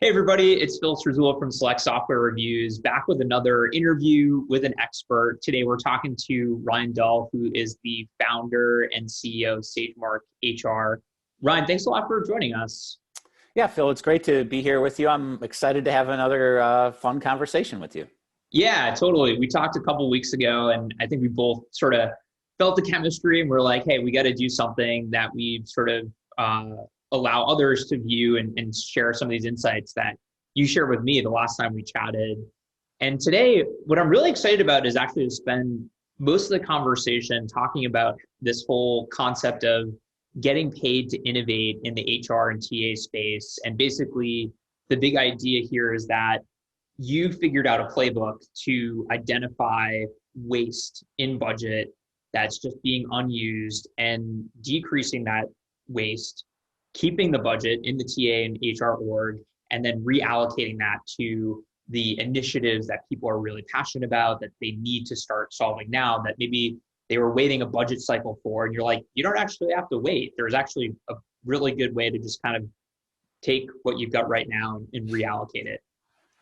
everybody, it's Phil Strazula from Select Software Reviews, back with another interview with an expert. Today we're talking to Ryan Dahl, who is the founder and CEO of SageMark HR. Ryan, thanks a lot for joining us. Yeah, Phil, it's great to be here with you. I'm excited to have another fun conversation with you. Yeah, totally. We talked a couple weeks ago, and I think we both sort of felt the chemistry, and we're like, hey, we got to do something that we sort of allow others to view and share some of these insights that you shared with me the last time we chatted. And today, what I'm really excited about is actually to spend most of the conversation talking about this whole concept of getting paid to innovate in the HR and TA space. And basically, the big idea here is that you figured out a playbook to identify waste in budget that's just being unused and decreasing that waste, keeping the budget in the TA and HR org, and then reallocating that to the initiatives that people are really passionate about, that they need to start solving now, that maybe they were waiting a budget cycle for, and you're like, you don't actually have to wait. There's actually a really good way to just kind of take what you've got right now and reallocate it.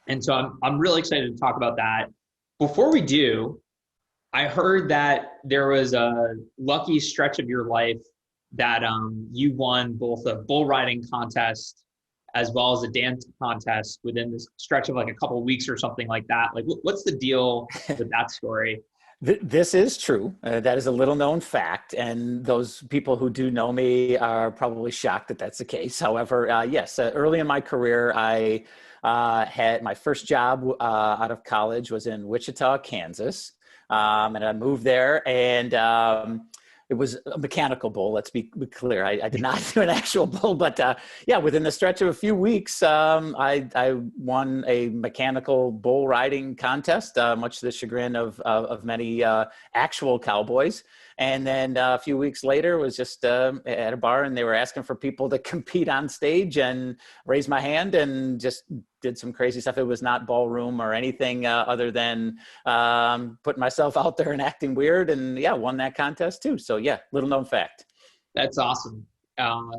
And so I'm really excited to talk about that. Before we do, I heard that there was a lucky stretch of your life that you won both a bull riding contest as well as a dance contest within this stretch of like a couple of weeks or something like that. Like, what's the deal with that story? This is true. That is a little known fact. And those people who do know me are probably shocked that that's the case. However, yes, early in my career, I had my first job out of college was in Wichita, Kansas. And I moved there and it was a mechanical bull. Let's be clear. I did not do an actual bull, but yeah, within the stretch of a few weeks, I won a mechanical bull riding contest, much to the chagrin of many actual cowboys. And then a few weeks later was just at a bar and they were asking for people to compete on stage and raise my hand and just did some crazy stuff. It was not ballroom or anything other than putting myself out there and acting weird, and yeah, won that contest too. So yeah, little known fact. That's awesome.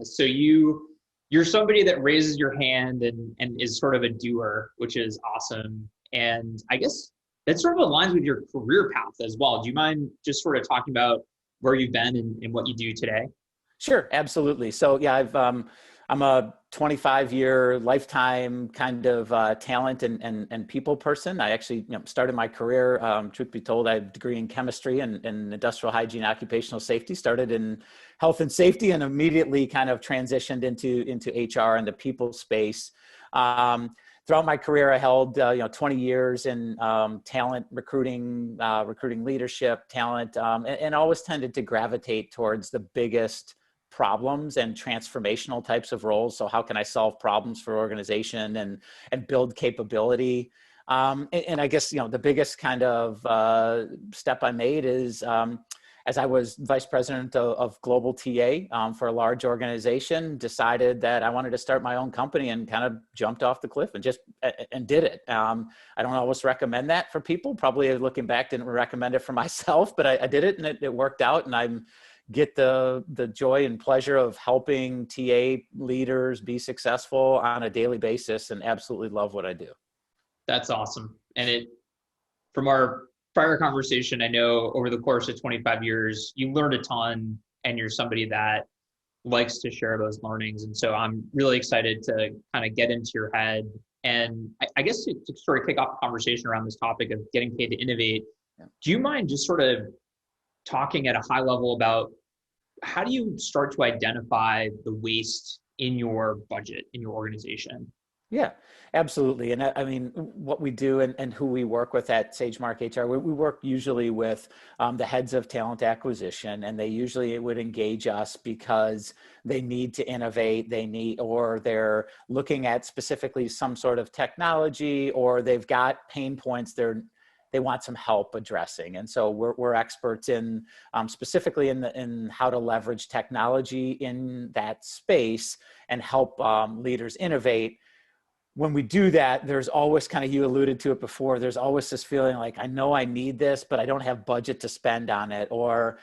So you're somebody that raises your hand and is sort of a doer, which is awesome. And I guess that sort of aligns with your career path as well. Do you mind just sort of talking about where you've been and what you do today? Sure, absolutely. So yeah, I'm a 25-year lifetime kind of talent and people person. I actually started my career, truth be told, I have a degree in chemistry and industrial hygiene, occupational safety, started in health and safety and immediately kind of transitioned into HR and the people space. Throughout my career, I held 20 years in talent recruiting, recruiting leadership, talent, and always tended to gravitate towards the biggest problems and transformational types of roles. So how can I solve problems for organization and build capability? And I guess the biggest kind of step I made is as I was vice president of global TA for a large organization, decided that I wanted to start my own company and kind of jumped off the cliff and just did it. I don't always recommend that for people. Probably looking back, didn't recommend it for myself, but I did it and it worked out. And I get the joy and pleasure of helping TA leaders be successful on a daily basis and absolutely love what I do. That's awesome. And from our prior conversation, I know over the course of 25 years, you learned a ton and you're somebody that likes to share those learnings. And so I'm really excited to kind of get into your head. And I guess to sort of kick off the conversation around this topic of getting paid to innovate, do you mind just sort of talking at a high level about how do you start to identify the waste in your budget, in your organization? Yeah, absolutely. And I mean, what we do and who we work with at SageMark HR, we work usually with the heads of talent acquisition, and they usually would engage us because they need to innovate, or they're looking at specifically some sort of technology, or they've got pain points they want some help addressing. And so we're experts in specifically in how to leverage technology in that space and help leaders innovate. When we do that, there's always kind of, you alluded to it before, there's always this feeling like, I know I need this, but I don't have budget to spend on it. Or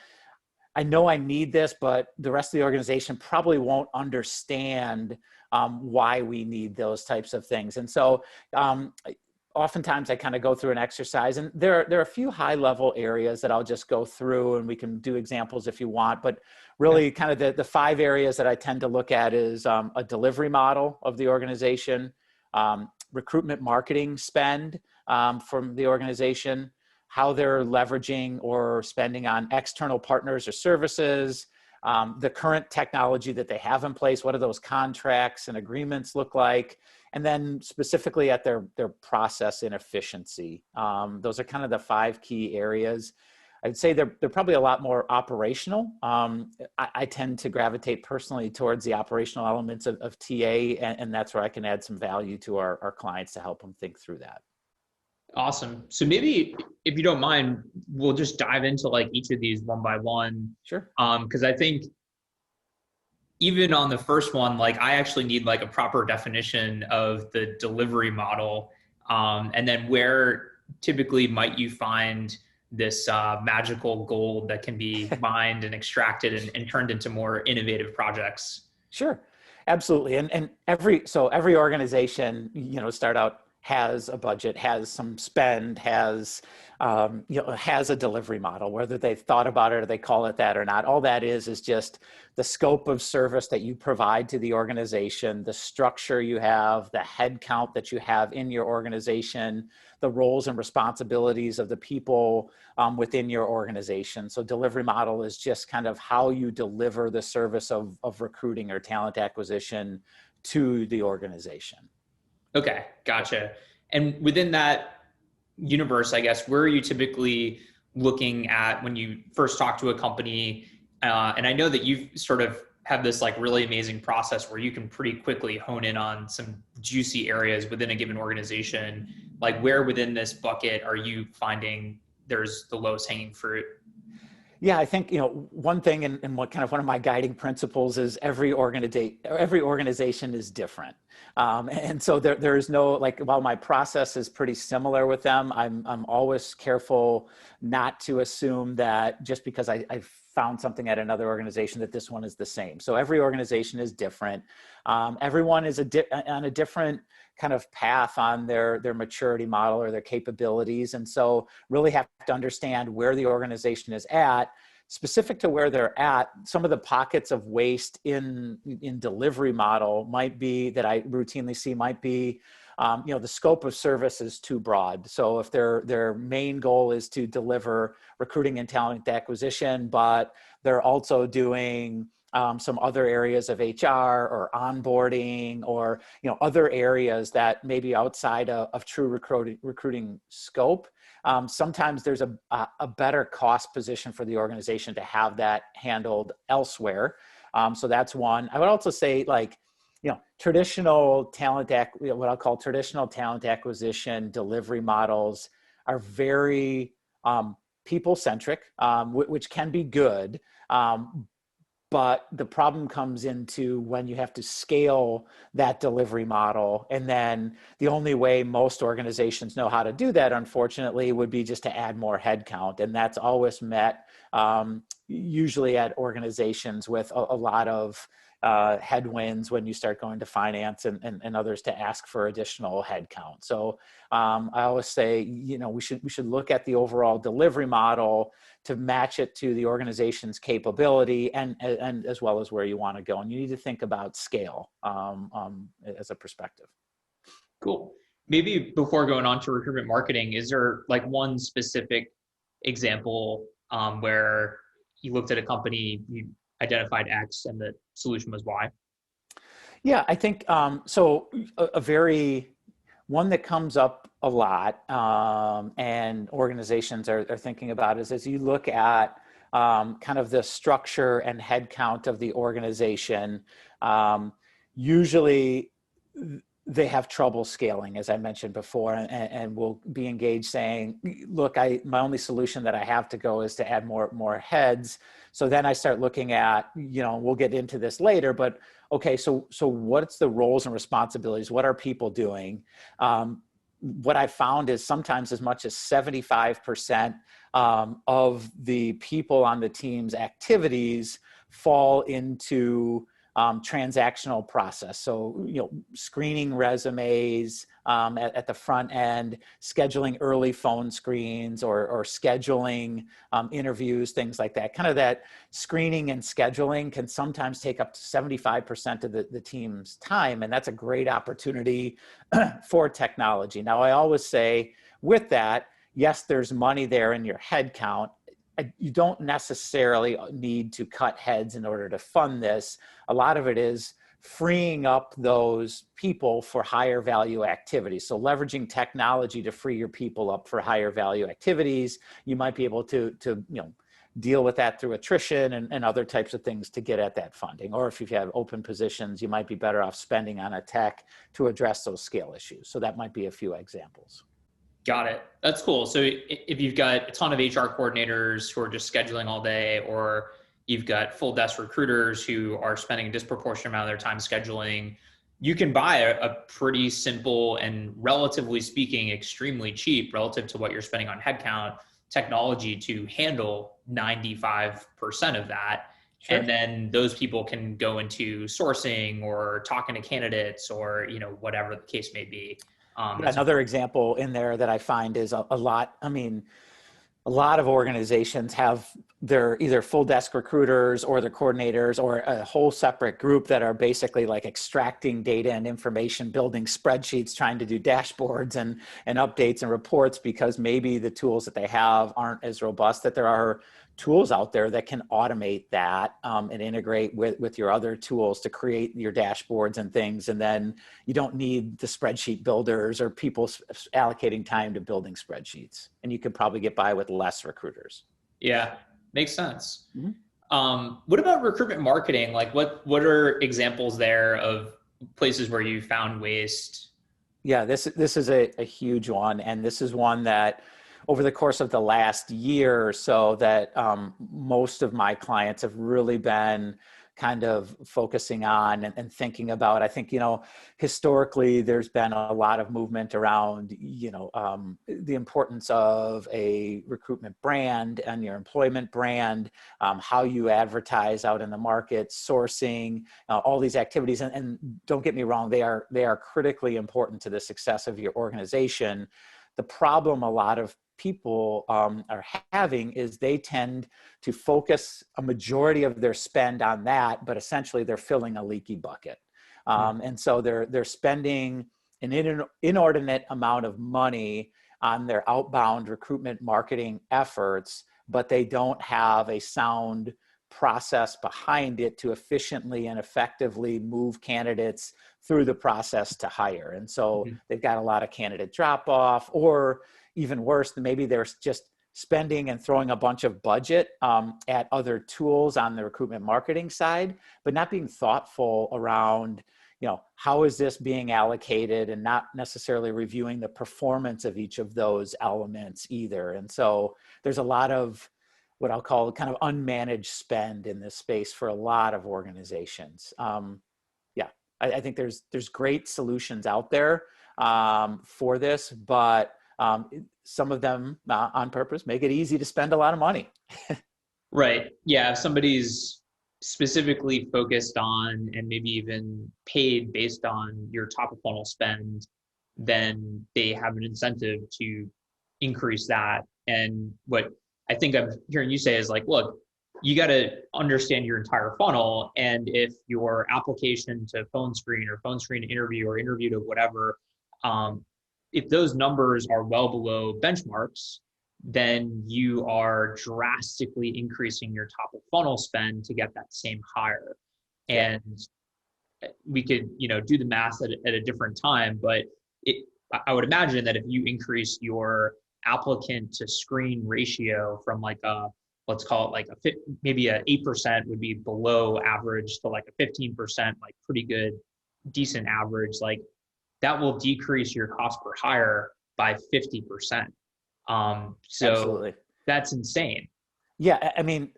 I know I need this, but the rest of the organization probably won't understand why we need those types of things. And so oftentimes I kind of go through an exercise, and there are a few high level areas that I'll just go through, and we can do examples if you want, but really kind of the 5 areas that I tend to look at is a delivery model of the organization, recruitment marketing spend from the organization, how they're leveraging or spending on external partners or services, the current technology that they have in place, what do those contracts and agreements look like, and then specifically at their process inefficiency. Those are kind of the 5 key areas. I'd say they're probably a lot more operational. I tend to gravitate personally towards the operational elements of TA, and that's where I can add some value to our clients to help them think through that. Awesome. So maybe if you don't mind, we'll just dive into like each of these one by one. Sure. Because I think even on the first one, like I actually need like a proper definition of the delivery model. And then where typically might you find this magical gold that can be mined and extracted and turned into more innovative projects? Sure, absolutely. And every organization, start out has a budget, has some spend, has has a delivery model, whether they've thought about it or they call it that or not. All that is just the scope of service that you provide to the organization, the structure you have, the head count that you have in your organization, the roles and responsibilities of the people within your organization. So delivery model is just kind of how you deliver the service of recruiting or talent acquisition to the organization. Okay, gotcha. And within that universe, I guess, where are you typically looking at when you first talk to a company? And I know that you've sort of have this like really amazing process where you can pretty quickly hone in on some juicy areas within a given organization. Like where within this bucket are you finding there's the lowest hanging fruit? Yeah, I think, one thing and what kind of one of my guiding principles is every organization is different. And so there is no, like, while my process is pretty similar with them, I'm always careful not to assume that just because I've found something at another organization that this one is the same. So every organization is different. Everyone is on a different kind of path on their maturity model or their capabilities. And so really have to understand where the organization is at. Specific to where they're at, some of the pockets of waste in delivery model might be that I routinely see might be, the scope of service is too broad. So if their main goal is to deliver recruiting and talent acquisition, but they're also doing some other areas of HR or onboarding or other areas that may be outside of true recruiting scope. Sometimes there's a better cost position for the organization to have that handled elsewhere. So that's one. I would also say traditional talent, what I'll call traditional talent acquisition delivery models are very people-centric, which can be good. But the problem comes into when you have to scale that delivery model. And then the only way most organizations know how to do that, unfortunately, would be just to add more headcount. And that's always met usually at organizations with a lot of headwinds when you start going to finance and others to ask for additional headcount. So I always say, we should look at the overall delivery model to match it to the organization's capability and as well as where you want to go. And you need to think about scale as a perspective. Cool. Maybe before going on to recruitment marketing, is there like one specific example where you looked at a company, you identified X and the solution was Y? Yeah, I think so. One that comes up a lot and organizations are thinking about is as you look at kind of the structure and headcount of the organization, usually they have trouble scaling, as I mentioned before, and will be engaged saying, look, my only solution that I have to go is to add more heads. So then I start looking at, we'll get into this later, but okay, so what's the roles and responsibilities? What are people doing? What I found is sometimes as much as 75% of the people on the team's activities fall into transactional process. So, screening resumes at the front end, scheduling early phone screens or scheduling interviews, things like that. Kind of that screening and scheduling can sometimes take up to 75% of the team's time. And that's a great opportunity for technology. Now, I always say with that, yes, there's money there in your head count. You don't necessarily need to cut heads in order to fund this. A lot of it is freeing up those people for higher value activities. So leveraging technology to free your people up for higher value activities. You might be able to deal with that through attrition and other types of things to get at that funding. Or if you have open positions, you might be better off spending on a tech to address those scale issues. So that might be a few examples. Got it. That's cool. So if you've got a ton of HR coordinators who are just scheduling all day, or you've got full desk recruiters who are spending a disproportionate amount of their time scheduling, you can buy a pretty simple and, relatively speaking, extremely cheap relative to what you're spending on headcount technology to handle 95% of that. Sure. And then those people can go into sourcing or talking to candidates or, whatever the case may be. Another example in there that I find is a lot of organizations have their either full desk recruiters or their coordinators or a whole separate group that are basically like extracting data and information, building spreadsheets, trying to do dashboards and updates and reports, because maybe the tools that they have aren't as robust. That there are tools out there that can automate that and integrate with your other tools to create your dashboards and things. And then you don't need the spreadsheet builders or people allocating time to building spreadsheets. And you could probably get by with less recruiters. Yeah, makes sense. Mm-hmm. What about recruitment marketing? Like what are examples there of places where you found waste? Yeah, this is a huge one. And this is one that over the course of the last year or so that most of my clients have really been kind of focusing on and thinking about. I think, historically there's been a lot of movement around, the importance of a recruitment brand and your employment brand, how you advertise out in the market, sourcing, all these activities. And don't get me wrong, they are critically important to the success of your organization. The problem a lot of people are having is they tend to focus a majority of their spend on that, but essentially they're filling a leaky bucket. And so they're spending an inordinate amount of money on their outbound recruitment marketing efforts, but they don't have a sound process behind it to efficiently and effectively move candidates through the process to hire. And so they've got a lot of candidate drop off, or even worse, maybe they're just spending and throwing a bunch of budget at other tools on the recruitment marketing side, but not being thoughtful around, how is this being allocated, and not necessarily reviewing the performance of each of those elements either. And so there's a lot of what I'll call kind of unmanaged spend in this space for a lot of organizations. I think there's great solutions out there for this, but some of them on purpose make it easy to spend a lot of money. Right. Yeah. If somebody's specifically focused on and maybe even paid based on your top of funnel spend, then they have an incentive to increase that. And what I think I'm hearing you say is like, look, you got to understand your entire funnel. And if your application to phone screen or phone screen to interview or interview to whatever, if those numbers are well below benchmarks, then you are drastically increasing your top of funnel spend to get that same hire. And we could, do the math at a different time, but I would imagine that if you increase your applicant to screen ratio from like let's call it like maybe a 8% would be below average to like a 15%, like pretty good, decent average, like that will decrease your cost per hire by 50%. So absolutely. That's insane. Yeah. I mean,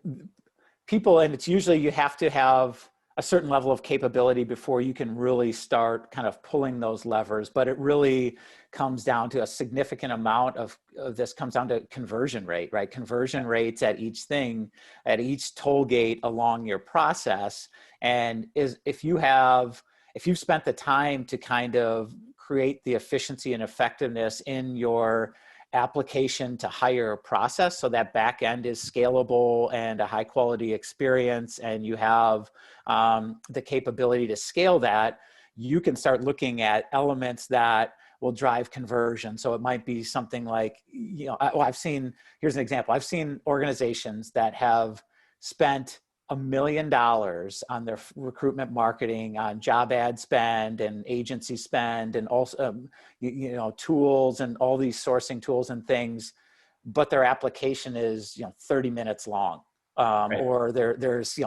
people, and it's usually you have to have a certain level of capability before you can really start kind of pulling those levers. But it really comes down to a significant amount of this comes down to conversion rate, right? Conversion rates at each thing, at each toll gate along your process. And if you've spent the time to kind of create the efficiency and effectiveness in your application to hire process, so that back end is scalable and a high quality experience, and you have the capability to scale that, you can start looking at elements that will drive conversion. So it might be something like, here's an example. I've seen organizations that have spent $1 million on their recruitment marketing, on job ad spend and agency spend, and also, tools and all these sourcing tools and things, but their application is, 30 minutes long. Right. Or there's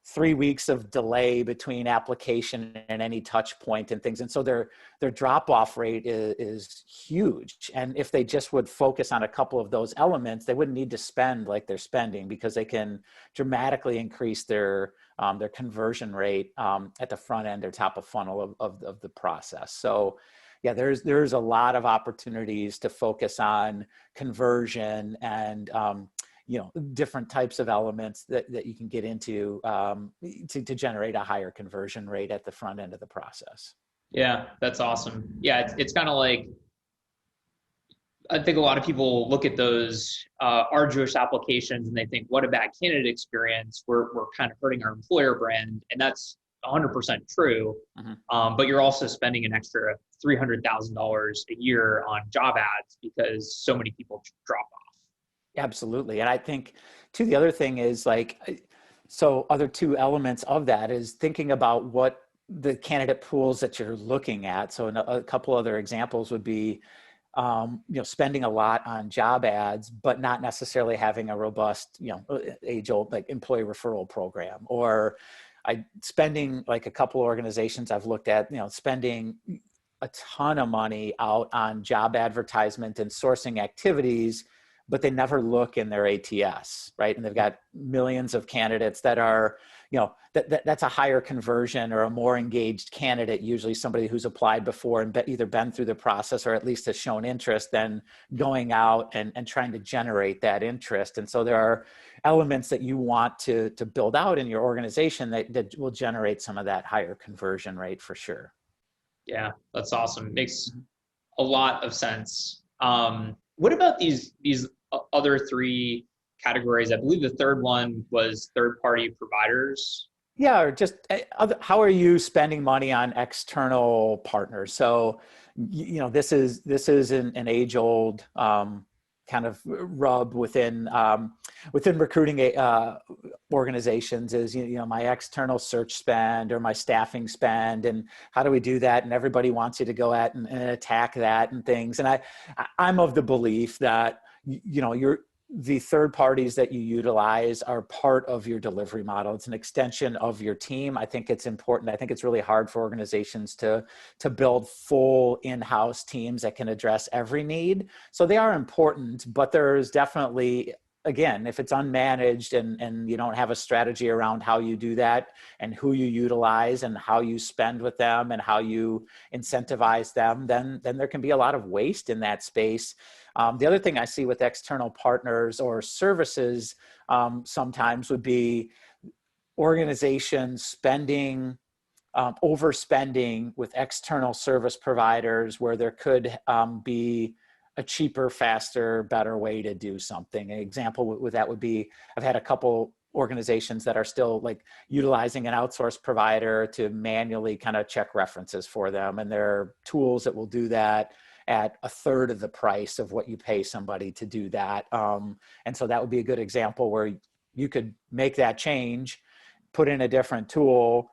3 weeks of delay between application and any touch point and things. And so their drop-off rate is huge. And if they just would focus on a couple of those elements, they wouldn't need to spend like they're spending, because they can dramatically increase their conversion rate at the front end or top of funnel of the process. So yeah, there's a lot of opportunities to focus on conversion and different types of elements that you can get into to generate a higher conversion rate at the front end of the process. Yeah, that's awesome. Yeah, it's kind of like, I think a lot of people look at those arduous applications and they think, what a bad candidate experience. We're kind of hurting our employer brand. And that's 100% true. Mm-hmm. But you're also spending an extra $300,000 a year on job ads because so many people drop off. Absolutely. And I think too, the other thing is other two elements of that is thinking about what the candidate pools that you're looking at. So a couple other examples would be, spending a lot on job ads, but not necessarily having a robust, age-old like employee referral program, or spending like a couple organizations I've looked at, spending a ton of money out on job advertisement and sourcing activities, but they never look in their ATS, right? And they've got millions of candidates that are, that's a higher conversion or a more engaged candidate, usually somebody who's applied before and either been through the process or at least has shown interest, than going out and trying to generate that interest. And so there are elements that you want to build out in your organization that will generate some of that higher conversion rate for sure. Yeah, that's awesome. Makes a lot of sense. What about these other three categories? I believe the third one was third-party providers. Yeah, or just how are you spending money on external partners? So, this is an age-old kind of rub within recruiting organizations is, my external search spend or my staffing spend, and how do we do that? And everybody wants you to go at and attack that and things. And I'm of the belief that, the third parties that you utilize are part of your delivery model. It's an extension of your team. I think it's important. I think it's really hard for organizations to build full in-house teams that can address every need. So they are important, but there's definitely, again, if it's unmanaged and you don't have a strategy around how you do that and who you utilize and how you spend with them and how you incentivize them, then there can be a lot of waste in that space. The other thing I see with external partners or services sometimes would be organizations spending, overspending with external service providers where there could be a cheaper, faster, better way to do something. An example with that would be, I've had a couple organizations that are still like utilizing an outsourced provider to manually kind of check references for them. And there are tools that will do that at a third of the price of what you pay somebody to do that. And so that would be a good example where you could make that change, put in a different tool,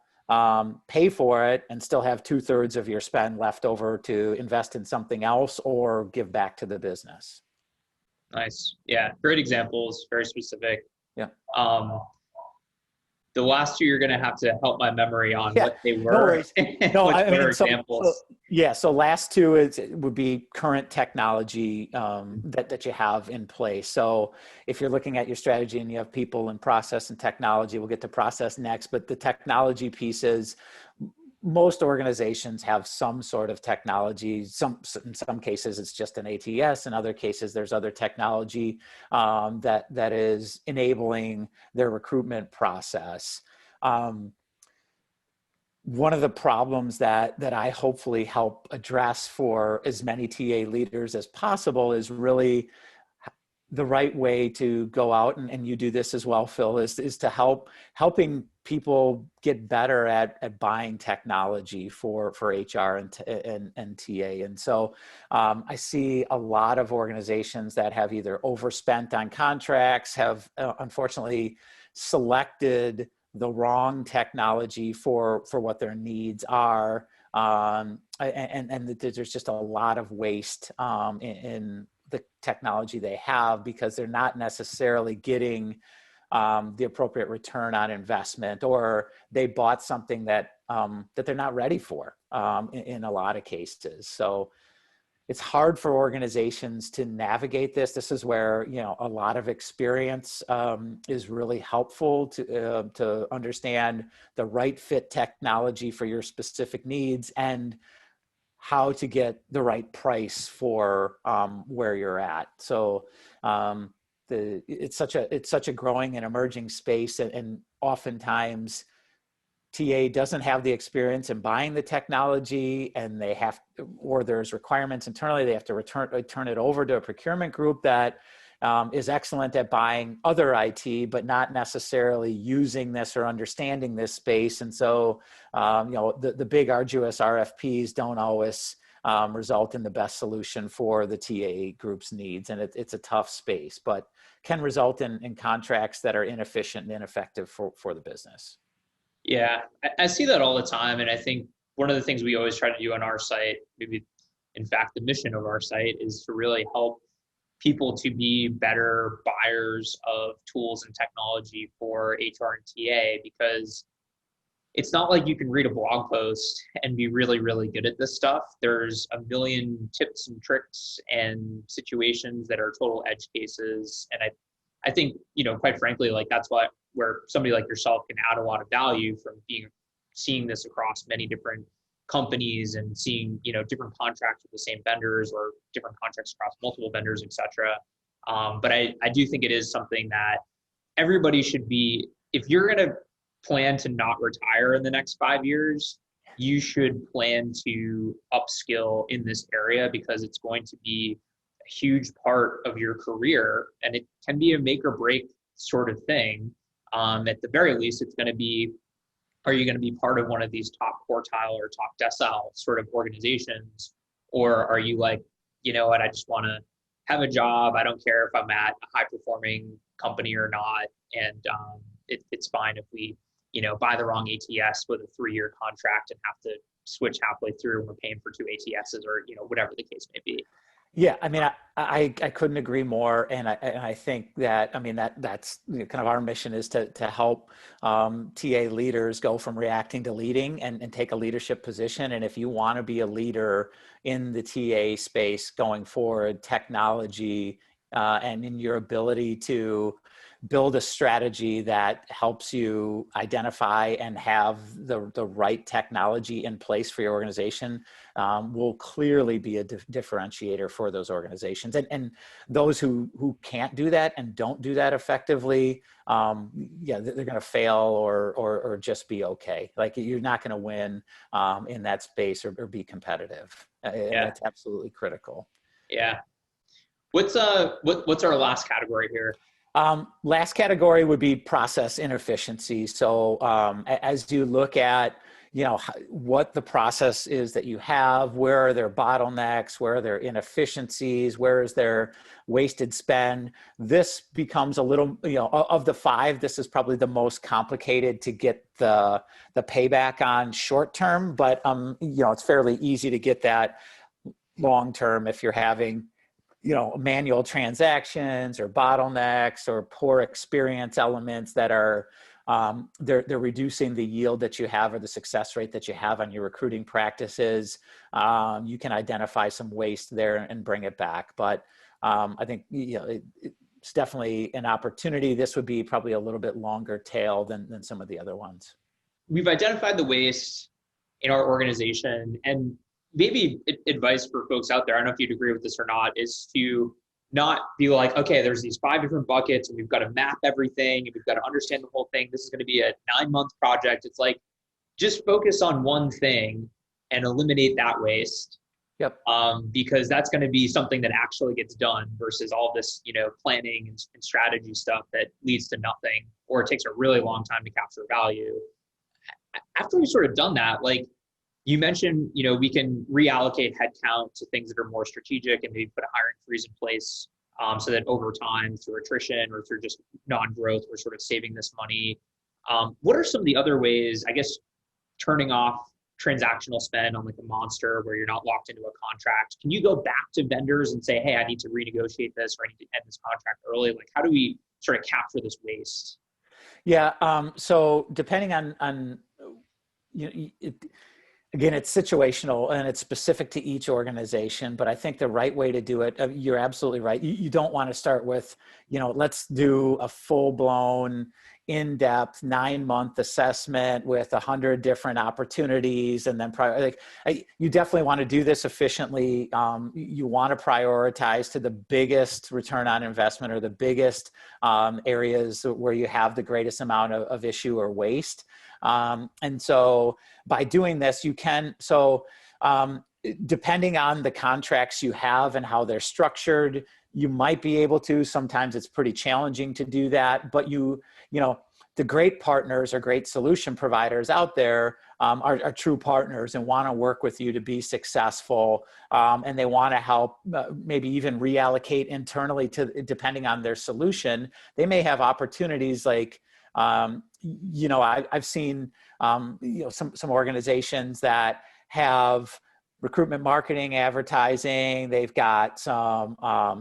pay for it, and still have 2/3 of your spend left over to invest in something else or give back to the business. Nice. Yeah. Great examples. Very specific. Yeah. the last two, you're going to have to help my memory on Yeah, what they no were worries. and No, which I were mean, examples. yeah. So last two would be current technology that you have in place. So if you're looking at your strategy and you have people and process and technology, we'll get to process next. But the technology pieces, most organizations have some sort of technology. In some cases, it's just an ATS. In other cases, there's other technology that is enabling their recruitment process. One of the problems that I hopefully help address for as many TA leaders as possible is really the right way to go out, and you do this as well, Phil, is to helping people get better at buying technology for HR and TA. And so I see a lot of organizations that have either overspent on contracts, have unfortunately selected the wrong technology for what their needs are. And there's just a lot of waste in the technology they have because they're not necessarily getting the appropriate return on investment, or they bought something that they're not ready for in a lot of cases. So it's hard for organizations to navigate this. This is where, a lot of experience is really helpful to understand the right fit technology for your specific needs and how to get the right price for where you're at. So it's such a growing and emerging space, and oftentimes TA doesn't have the experience in buying the technology, and or there's requirements internally. They have to turn it over to a procurement group that is excellent at buying other IT, but not necessarily using this or understanding this space. And so, the big arduous RFPs don't always result in the best solution for the TA group's needs. And it's a tough space, but can result in contracts that are inefficient and ineffective for the business. Yeah, I see that all the time. And I think one of the things we always try to do on our site, maybe in fact, the mission of our site, is to really help people to be better buyers of tools and technology for HR and TA, because it's not like you can read a blog post and be really, really good at this stuff. There's a million tips and tricks and situations that are total edge cases. And I think, quite frankly, like that's where somebody like yourself can add a lot of value from seeing this across many different companies and seeing, different contracts with the same vendors or different contracts across multiple vendors, et cetera. But I do think it is something that everybody should be, if you're going to plan to not retire in the next 5 years, you should plan to upskill in this area, because it's going to be a huge part of your career, and it can be a make or break sort of thing. At the very least, it's going to be, are you going to be part of one of these top quartile or top decile sort of organizations? Or are you like, you know what, I just want to have a job. I don't care if I'm at a high performing company or not. And it's fine if we, buy the wrong ATS with a 3-year contract and have to switch halfway through and we're paying for 2 ATSs, or, whatever the case may be. Yeah, I mean, I couldn't agree more, and I think that, I mean, that's kind of our mission, is to help TA leaders go from reacting to leading and take a leadership position. And if you want to be a leader in the TA space going forward, technology and in your ability to build a strategy that helps you identify and have the right technology in place for your organization will clearly be a differentiator for those organizations. And those who can't do that and don't do that effectively, they're going to fail or just be okay. Like, you're not going to win in that space or be competitive. That's absolutely critical. Yeah. What's our last category here? Last category would be process inefficiency. So as you look at, what the process is that you have, where are their bottlenecks, where are their inefficiencies, where is their wasted spend, this becomes a little, of the 5, this is probably the most complicated to get the payback on short term, but it's fairly easy to get that long term if you're having manual transactions or bottlenecks or poor experience elements that are they're reducing the yield that you have or the success rate that you have on your recruiting practices. You can identify some waste there and bring it back. But I think it's definitely an opportunity. This would be probably a little bit longer tail than some of the other ones. We've identified the waste in our organization, and maybe advice for folks out there, I don't know if you'd agree with this or not, is to not be like, okay, there's these 5 different buckets and we've got to map everything and we've got to understand the whole thing. This is going to be a 9-month project. It's like, just focus on one thing and eliminate that waste. Yep. Because that's going to be something that actually gets done versus all this, planning and strategy stuff that leads to nothing, or it takes a really long time to capture value. After we've sort of done that, like you mentioned, we can reallocate headcount to things that are more strategic and maybe put a hiring freeze in place so that over time through attrition or through just non-growth, we're sort of saving this money. What are some of the other ways, I guess, turning off transactional spend on like a monster where you're not locked into a contract? Can you go back to vendors and say, hey, I need to renegotiate this, or I need to end this contract early? Like, how do we sort of capture this waste? Yeah. So depending on again, it's situational and it's specific to each organization, but I think the right way to do it, you're absolutely right. You don't want to start with, let's do a full-blown, in-depth 9-month assessment with 100 different opportunities. And then you definitely want to do this efficiently. You want to prioritize to the biggest return on investment or the biggest areas where you have the greatest amount of issue or waste. And so by doing this, you can, depending on the contracts you have and how they're structured, you might be able to. Sometimes it's pretty challenging to do that, but the great partners or great solution providers out there are true partners and want to work with you to be successful. And they want to help maybe even reallocate internally depending on their solution. They may have opportunities like, I've seen, some organizations that have recruitment marketing, advertising, they've got some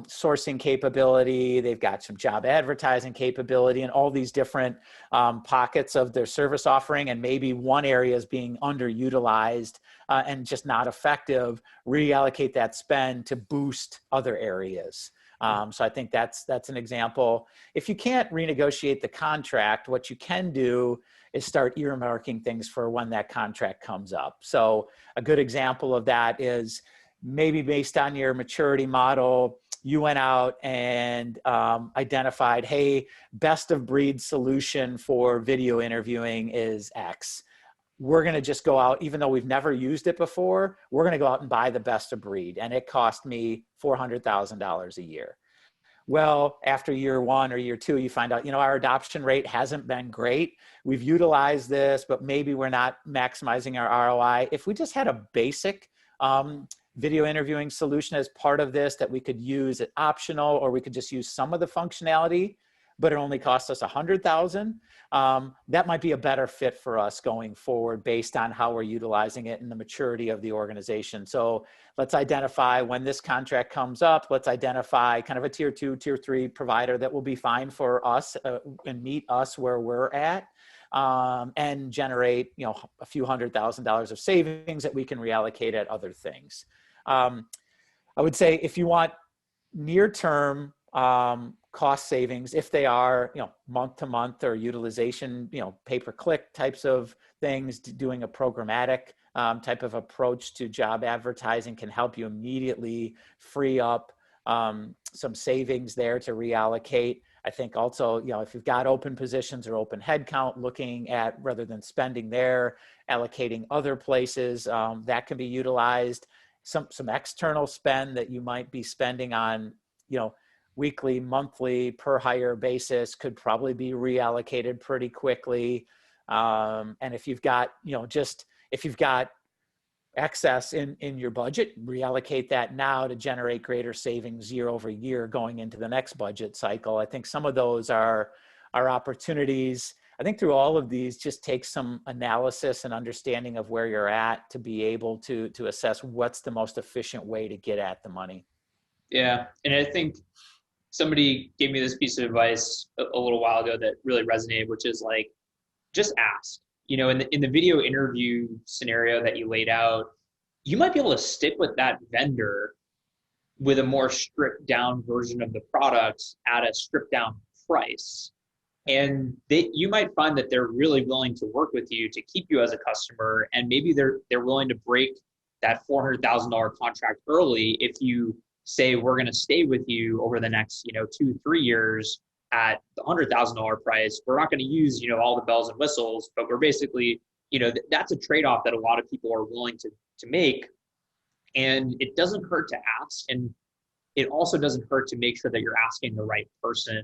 sourcing capability, they've got some job advertising capability, and all these different pockets of their service offering. And maybe one area is being underutilized and just not effective, reallocate that spend to boost other areas. So I think that's an example. If you can't renegotiate the contract, what you can do is start earmarking things for when that contract comes up. So a good example of that is maybe based on your maturity model, you went out and identified, hey, best of breed solution for video interviewing is X. We're going to just go out, even though we've never used it before, we're going to go out and buy the best of breed. And it cost me $400,000 a year. Well, after year 1 or year 2, you find out, our adoption rate hasn't been great. We've utilized this, but maybe we're not maximizing our ROI. If we just had a basic video interviewing solution as part of this that we could use it optional, or we could just use some of the functionality, but it only cost us $100,000. That might be a better fit for us going forward based on how we're utilizing it and the maturity of the organization. So let's identify when this contract comes up, let's identify kind of a tier 2, tier 3 provider that will be fine for us and meet us where we're at. And generate, a few $100,000 of savings that we can reallocate at other things. I would say if you want near-term cost savings, if they are, month to month or utilization, pay-per-click types of things, doing a programmatic type of approach to job advertising can help you immediately free up some savings there to reallocate. I think also, if you've got open positions or open headcount, looking at, rather than spending there, allocating other places that can be utilized. Some external spend that you might be spending on, weekly, monthly, per hire basis could probably be reallocated pretty quickly. And if you've got, if you've got excess in your budget, reallocate that now to generate greater savings year over year going into the next budget cycle. I think some of those are opportunities. I think through all of these just takes some analysis and understanding of where you're at to be able to assess what's the most efficient way to get at the money. Yeah. And I think somebody gave me this piece of advice a little while ago that really resonated, which is like, just ask. In the video interview scenario that you laid out, you might be able to stick with that vendor with a more stripped down version of the product at a stripped down price. And you might find that they're really willing to work with you to keep you as a customer. And maybe they're willing to break that $400,000 contract early if you say, we're going to stay with you over the next, 2-3 years at the $100,000 price. We're not going to use, all the bells and whistles, but we're basically, that's a trade-off that a lot of people are willing to make. And it doesn't hurt to ask. And it also doesn't hurt to make sure that you're asking the right person.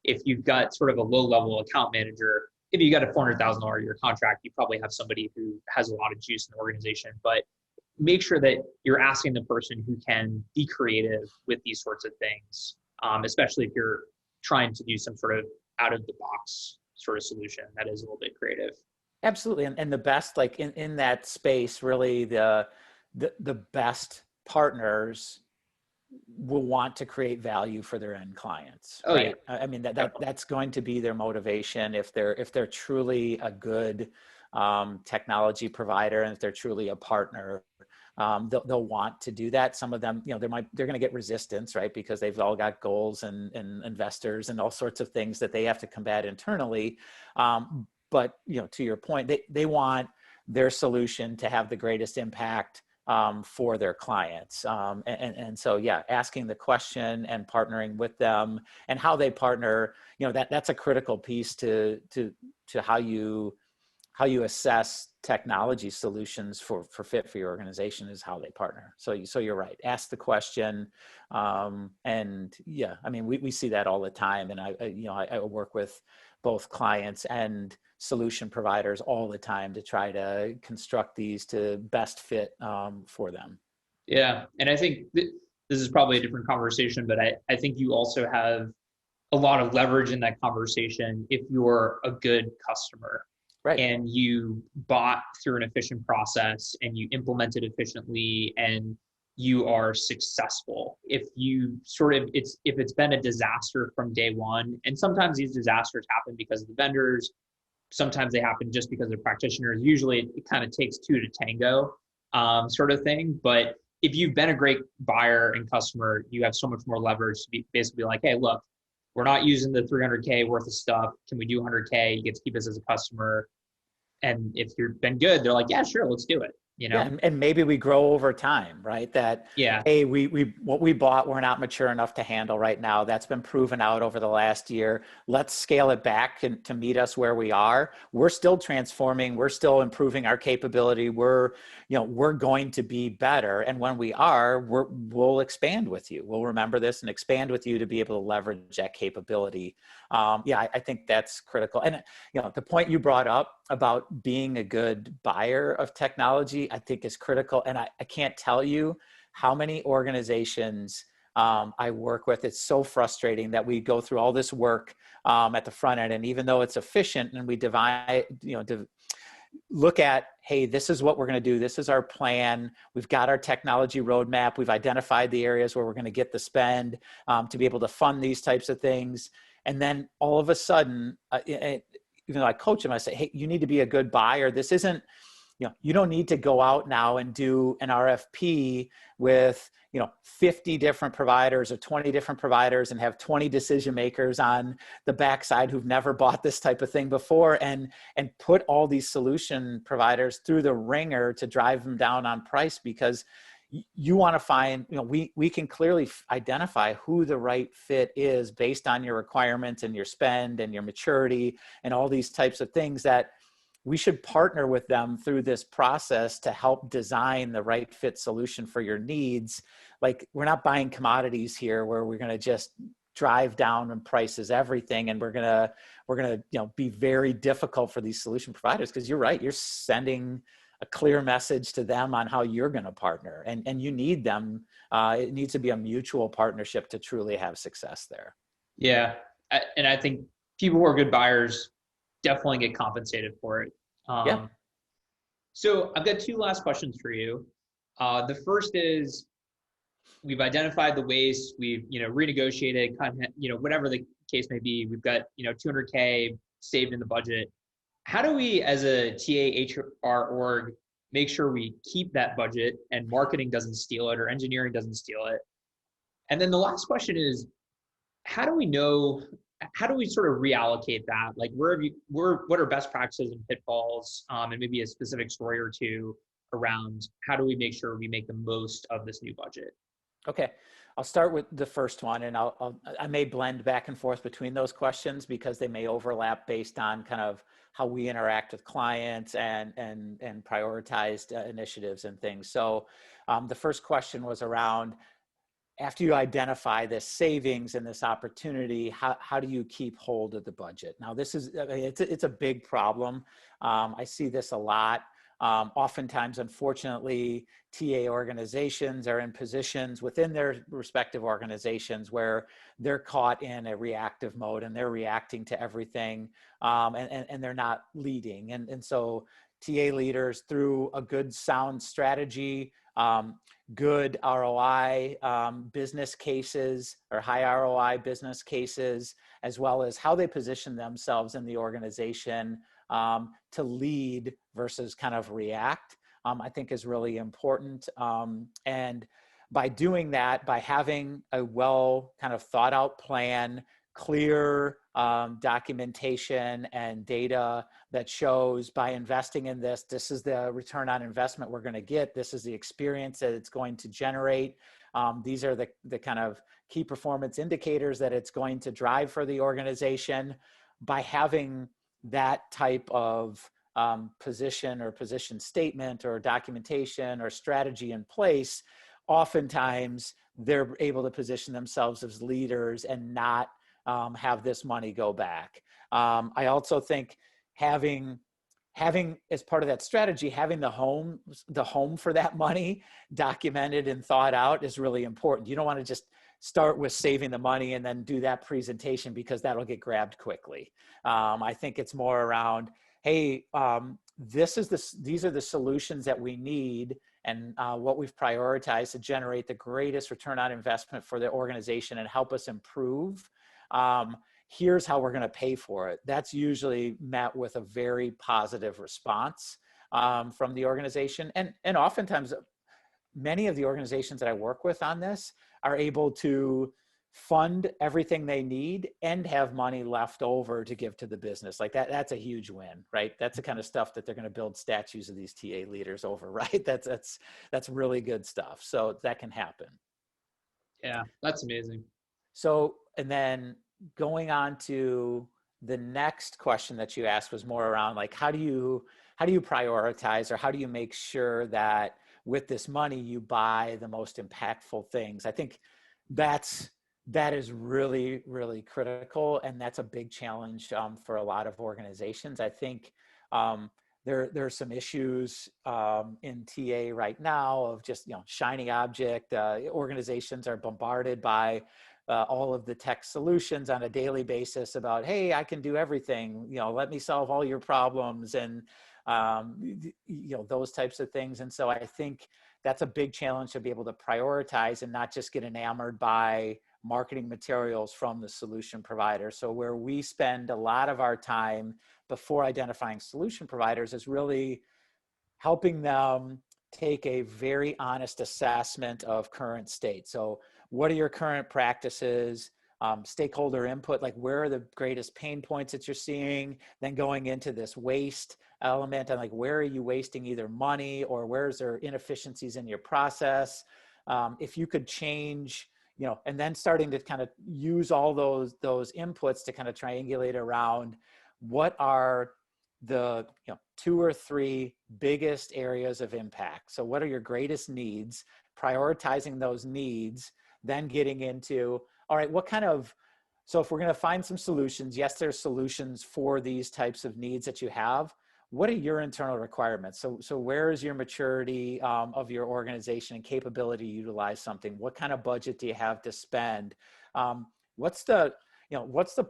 If you've got sort of a low-level account manager, if you got a $400,000 a year contract, you probably have somebody who has a lot of juice in the organization. But make sure that you're asking the person who can be creative with these sorts of things, especially if you're trying to do some sort of out-of-the-box sort of solution that is a little bit creative. Absolutely. And the best, like in that space, really the best partners will want to create value for their end clients. Oh, right? yeah. I mean, that's going to be their motivation. If they're truly a good technology provider, and if they're truly a partner, they'll want to do that. Some of them, they're going to get resistance, right? Because they've all got goals and investors and all sorts of things that they have to combat internally. But to your point, they want their solution to have the greatest impact for their clients. And so, yeah, asking the question and partnering with them, and how they partner, that's a critical piece to how you assess technology solutions for fit for your organization, is how they partner. So you're right. Ask the question. And yeah, I mean, we see that all the time. And I work with both clients and solution providers all the time to try to construct these to best fit for them. Yeah. And I think this is probably a different conversation, but I think you also have a lot of leverage in that conversation if you're a good customer. Right. And you bought through an efficient process and you implemented efficiently and you are successful. If it's been a disaster from day one, and sometimes these disasters happen because of the vendors, sometimes they happen just because of practitioners. Usually it kind of takes two to tango, sort of thing. But if you've been a great buyer and customer, you have so much more leverage to be basically like, hey, look, we're not using the $300K worth of stuff. Can we do $100K? You get to keep us as a customer. And if you've been good, they're like, yeah, sure, let's do it. Yeah, and maybe we grow over time, right? That, yeah, hey, what we bought, we're not mature enough to handle right now. That's been proven out over the last year. Let's scale it back to meet us where we are. We're still transforming. We're still improving our capability. We're going to be better. And when we are, we'll expand with you. We'll remember this and expand with you to be able to leverage that capability. I think that's critical. And the point you brought up about being a good buyer of technology, I think is critical. And I can't tell you how many organizations I work with. It's so frustrating that we go through all this work at the front end, and even though it's efficient, and we look at, hey, this is what we're going to do. This is our plan. We've got our technology roadmap. We've identified the areas where we're going to get the spend to be able to fund these types of things. And then all of a sudden, even though I coach them, I say, hey, you need to be a good buyer. This isn't, you don't need to go out now and do an RFP with, 50 different providers or 20 different providers and have 20 decision makers on the backside who've never bought this type of thing before, and put all these solution providers through the ringer to drive them down on price, because you want to find, we can clearly identify who the right fit is based on your requirements and your spend and your maturity and all these types of things, that we should partner with them through this process to help design the right fit solution for your needs. Like, we're not buying commodities here where we're going to just drive down on prices, everything. And we're going to be very difficult for these solution providers, because you're right. You're sending a clear message to them on how you're going to partner, and you need them. It needs to be a mutual partnership to truly have success there. Yeah. And I think people who are good buyers definitely get compensated for it. So I've got two last questions for you. The first is, we've identified the waste, we've, renegotiated, whatever the case may be. We've got, $200K saved in the budget. how do we, as a TA HR org, make sure we keep that budget and marketing doesn't steal it or engineering doesn't steal it? And then the last question is, how do we know, how do we sort of reallocate that? Like, what are best practices and pitfalls, and maybe a specific story or two around how do we make sure we make the most of this new budget? Okay, I'll start with the first one, and I may blend back and forth between those questions because they may overlap based on kind of how we interact with clients and prioritized initiatives and things. So the first question was around, after you identify this savings and this opportunity, how do you keep hold of the budget? Now, this is, I mean, it's a big problem. I see this a lot. Oftentimes, unfortunately, TA organizations are in positions within their respective organizations where they're caught in a reactive mode and they're reacting to everything, and they're not leading. And so TA leaders, through a good sound strategy, good ROI business cases or high ROI business cases, as well as how they position themselves in the organization to lead versus kind of react, I think is really important. And by doing that, by having a well kind of thought out plan, clear documentation and data that shows, by investing in this, this is the return on investment we're going to get. This is the experience that it's going to generate. These are the kind of key performance indicators that it's going to drive for the organization. By having that type of position or position statement or documentation or strategy in place, oftentimes they're able to position themselves as leaders and not have this money go back. I also think having as part of that strategy, having the home for that money documented and thought out is really important. You don't want to just start with saving the money and then do that presentation because that'll get grabbed quickly. I think it's more around, hey, these are the solutions that we need and what we've prioritized to generate the greatest return on investment for the organization and help us improve. Here's how we're going to pay for it. That's usually met with a very positive response from the organization. And oftentimes, many of the organizations that I work with on this are able to fund everything they need and have money left over to give to the business. Like that's a huge win, right? That's the kind of stuff that they're going to build statues of these TA leaders over, right? That's really good stuff. So that can happen. Yeah, that's amazing. So, and then going on to the next question that you asked was more around like, how do you prioritize, or how do you make sure that with this money you buy the most impactful things? I think that is really, really critical. And that's a big challenge for a lot of organizations. I think there's some issues in TA right now of just, shiny object. Organizations are bombarded by all of the tech solutions on a daily basis about, hey, I can do everything, let me solve all your problems, and those types of things. And so I think that's a big challenge, to be able to prioritize and not just get enamored by marketing materials from the solution provider. So where we spend a lot of our time before identifying solution providers is really helping them take a very honest assessment of current state. So what are your current practices? Stakeholder input, like where are the greatest pain points that you're seeing? Then going into this waste element, and like, where are you wasting either money, or where's there inefficiencies in your process? If you could change, and then starting to kind of use all those inputs to kind of triangulate around what are the 2 or 3 biggest areas of impact. So what are your greatest needs, prioritizing those needs, then getting into, all right, so if we're going to find some solutions, yes, there's solutions for these types of needs that you have. What are your internal requirements? So where is your maturity of your organization and capability to utilize something? What kind of budget do you have to spend? What's the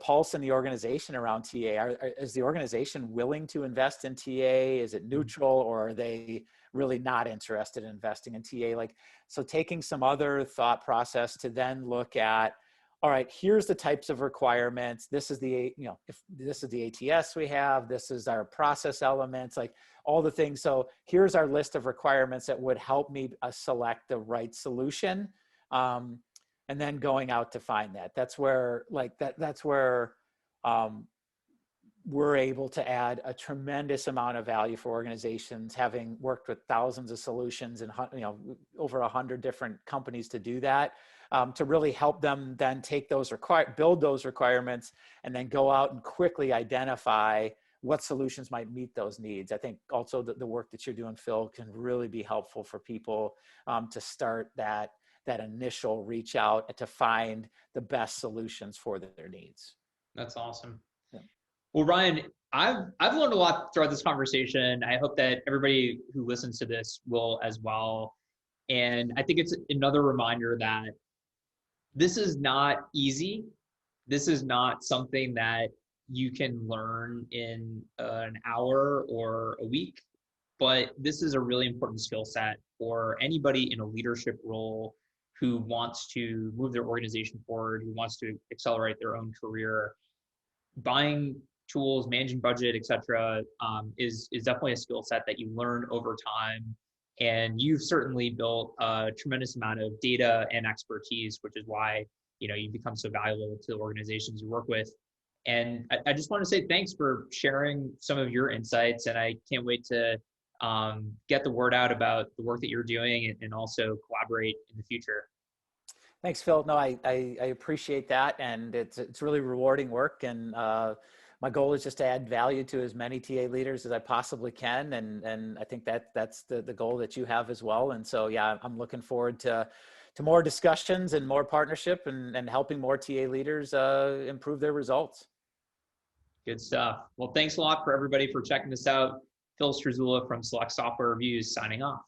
pulse in the organization around TA? Is the organization willing to invest in TA? Is it neutral, or are they really not interested in investing in TA? So taking some other thought process to then look at, all right, here's the types of requirements. This is the, if this is the ATS we have, this is our process elements, like all the things. So here's our list of requirements that would help me select the right solution. And then going out to find that. That's where that's where we're able to add a tremendous amount of value for organizations, having worked with thousands of solutions and over 100 different companies to do that, to really help them then take those build those requirements and then go out and quickly identify what solutions might meet those needs. I think also the work that you're doing, Phil, can really be helpful for people to start that initial reach out to find the best solutions for their needs. That's awesome. Yeah. Well, Ryan, I've learned a lot throughout this conversation. I hope that everybody who listens to this will as well. And I think it's another reminder that this is not easy. This is not something that you can learn in an hour or a week, but this is a really important skill set for anybody in a leadership role who wants to move their organization forward, who wants to accelerate their own career. Buying tools, managing budget, et cetera, is definitely a skill set that you learn over time. And you've certainly built a tremendous amount of data and expertise, which is why you've become so valuable to the organizations you work with. And I just want to say thanks for sharing some of your insights. And I can't wait to get the word out about the work that you're doing and also collaborate in the future. Thanks, Phil. No, I appreciate that. And it's really rewarding work. And my goal is just to add value to as many TA leaders as I possibly can. And I think that's the goal that you have as well. And so, yeah, I'm looking forward to more discussions and more partnership and helping more TA leaders improve their results. Good stuff. Well, thanks a lot for everybody for checking this out. Phil Struzula from Select Software Reviews signing off.